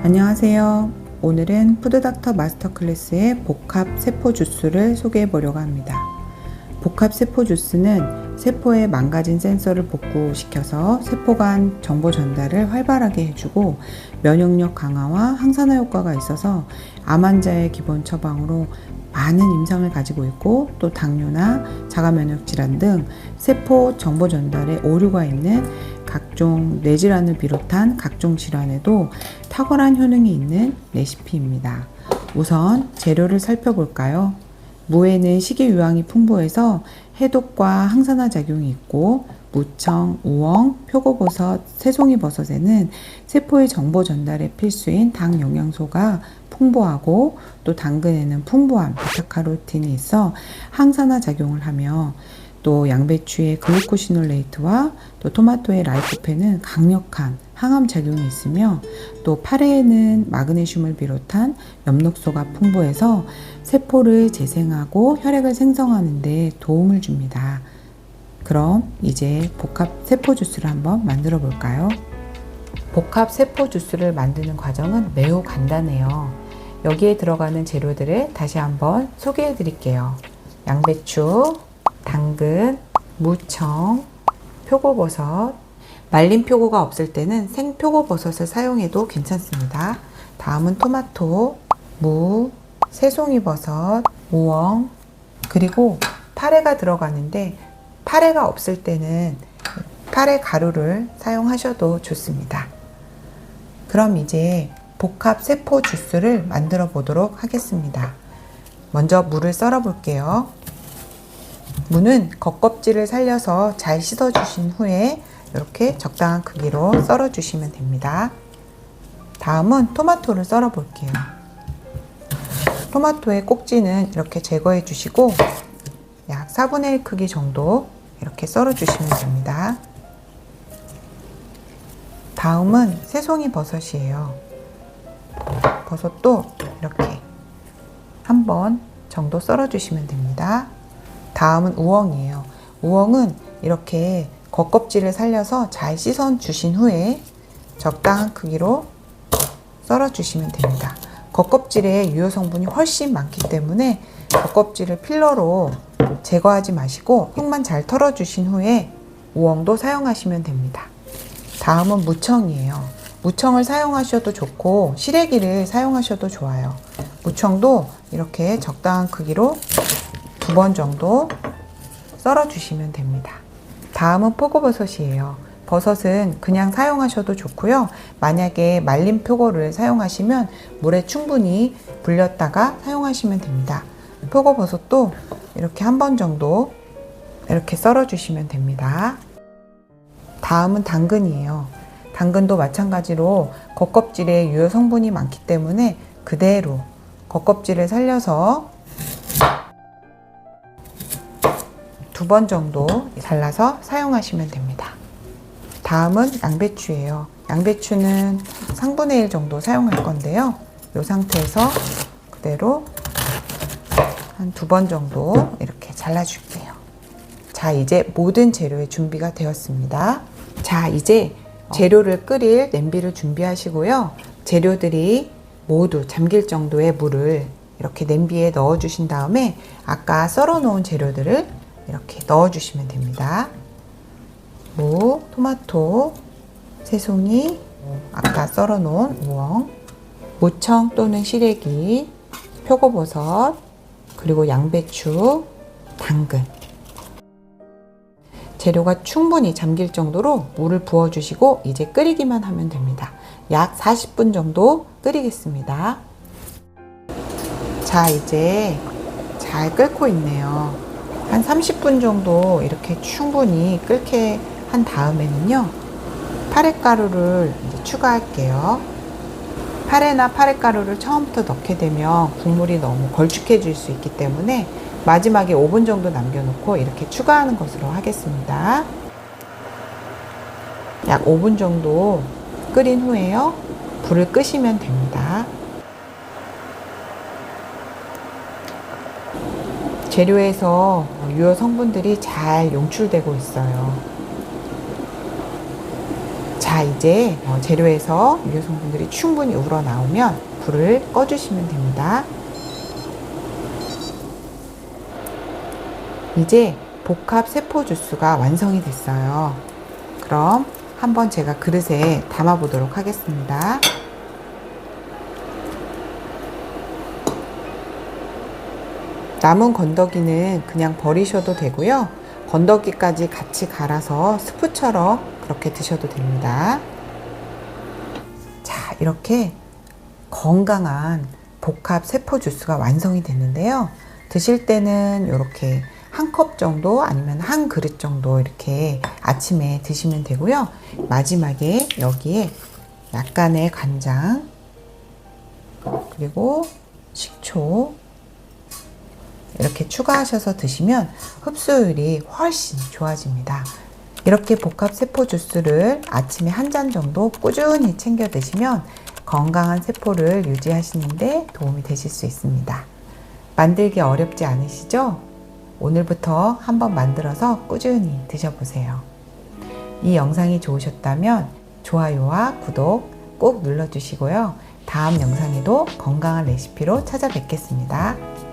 안녕하세요. 오늘은 푸드닥터 마스터 클래스의 복합 세포 주스를 소개해 보려고 합니다. 복합 세포 주스는 세포의 망가진 센서를 복구시켜서 세포 간 정보 전달을 활발하게 해주고 면역력 강화와 항산화 효과가 있어서 암 환자의 기본 처방으로 많은 임상을 가지고 있고, 또 당뇨나 자가 면역 질환 등 세포 정보 전달에 오류가 있는 각종 뇌질환을 비롯한 각종 질환에도 탁월한 효능이 있는 레시피입니다. 우선 재료를 살펴볼까요? 무에는 식이유황이 풍부해서 해독과 항산화 작용이 있고, 무청, 우엉, 표고버섯, 새송이버섯에는 세포의 정보 전달에 필수인 당 영양소가 풍부하고, 또 당근에는 풍부한 베타카로틴이 있어 항산화 작용을 하며, 또 양배추의 글루코시놀레이트와 또 토마토의 라이코펜은 강력한 항암 작용이 있으며, 또 파래에는 마그네슘을 비롯한 엽록소가 풍부해서 세포를 재생하고 혈액을 생성하는 데 도움을 줍니다. 그럼 이제 복합 세포 주스를 한번 만들어 볼까요? 복합 세포 주스를 만드는 과정은 매우 간단해요. 여기에 들어가는 재료들을 다시 한번 소개해 드릴게요. 양배추, 당근, 무청, 표고버섯, 말린 표고가 없을 때는 생표고버섯을 사용해도 괜찮습니다. 다음은 토마토, 무, 새송이버섯, 우엉, 그리고 파래가 들어가는데 파래가 없을 때는 파래 가루를 사용하셔도 좋습니다. 그럼 이제 복합 세포 주스를 만들어 보도록 하겠습니다. 먼저 무를 썰어 볼게요. 무는 겉껍질을 살려서 잘 씻어 주신 후에 이렇게 적당한 크기로 썰어 주시면 됩니다. 다음은 토마토를 썰어 볼게요. 토마토의 꼭지는 이렇게 제거해 주시고 약 4분의 1 크기 정도 이렇게 썰어 주시면 됩니다. 다음은 새송이 버섯이에요. 버섯도 이렇게 한 번 정도 썰어 주시면 됩니다. 다음은 우엉이에요. 우엉은 이렇게 겉껍질을 살려서 잘 씻어 주신 후에 적당한 크기로 썰어 주시면 됩니다. 겉껍질에 유효 성분이 훨씬 많기 때문에 겉껍질을 필러로 제거하지 마시고 흙만 잘 털어 주신 후에 우엉도 사용하시면 됩니다. 다음은 무청이에요. 무청을 사용하셔도 좋고 시래기를 사용하셔도 좋아요. 무청도 이렇게 적당한 크기로 2번 정도 썰어 주시면 됩니다. 다음은 표고버섯이에요. 버섯은 그냥 사용하셔도 좋고요. 만약에 말린 표고를 사용하시면 물에 충분히 불렸다가 사용하시면 됩니다. 표고버섯도 이렇게 한 번 정도 이렇게 썰어 주시면 됩니다. 다음은 당근이에요. 당근도 마찬가지로 겉껍질에 유효 성분이 많기 때문에 그대로 겉껍질을 살려서 2번 정도 잘라서 사용하시면 됩니다. 다음은 양배추예요. 양배추는 3분의 1 정도 사용할 건데요. 이 상태에서 그대로 한 2번 정도 이렇게 잘라줄게요. 자, 이제 모든 재료의 준비가 되었습니다. 자, 이제 재료를 끓일 냄비를 준비하시고요. 재료들이 모두 잠길 정도의 물을 이렇게 냄비에 넣어 주신 다음에 아까 썰어 놓은 재료들을 이렇게 넣어 주시면 됩니다. 무, 토마토, 새송이, 아까 썰어 놓은 우엉, 무청 또는 시래기, 표고버섯, 그리고 양배추, 당근. 재료가 충분히 잠길 정도로 물을 부어 주시고 이제 끓이기만 하면 됩니다. 약 40분 정도 끓이겠습니다. 자, 이제 잘 끓고 있네요. 한 30분 정도 이렇게 충분히 끓게 한 다음에는요, 파래가루를 이제 추가할게요. 파래나 파래가루를 처음부터 넣게 되면 국물이 너무 걸쭉해질 수 있기 때문에 마지막에 5분 정도 남겨놓고 이렇게 추가하는 것으로 하겠습니다. 약 5분 정도 끓인 후에요, 불을 끄시면 됩니다. 재료에서 유효 성분들이 잘 용출되고 있어요. 자, 자, 이제 재료에서 유효 성분들이 충분히 우러나오면 불을 꺼주시면 됩니다. 이제 복합 세포 주스가 완성이 됐어요. 그럼 한번 제가 그릇에 담아 보도록 하겠습니다. 남은 건더기는 그냥 버리셔도 되고요. 건더기까지 같이 갈아서 스프처럼 그렇게 드셔도 됩니다. 자, 이렇게 건강한 복합 세포 주스가 완성이 됐는데요. 드실 때는 이렇게 한 컵 정도 아니면 한 그릇 정도 이렇게 아침에 드시면 되고요. 마지막에 여기에 약간의 간장 그리고 식초 이렇게 추가하셔서 드시면 흡수율이 훨씬 좋아집니다. 이렇게 복합 세포 주스를 아침에 한 잔 정도 꾸준히 챙겨 드시면 건강한 세포를 유지하시는데 도움이 되실 수 있습니다. 만들기 어렵지 않으시죠? 오늘부터 한번 만들어서 꾸준히 드셔보세요. 이 영상이 좋으셨다면 좋아요와 구독 꼭 눌러주시고요. 다음 영상에도 건강한 레시피로 찾아뵙겠습니다.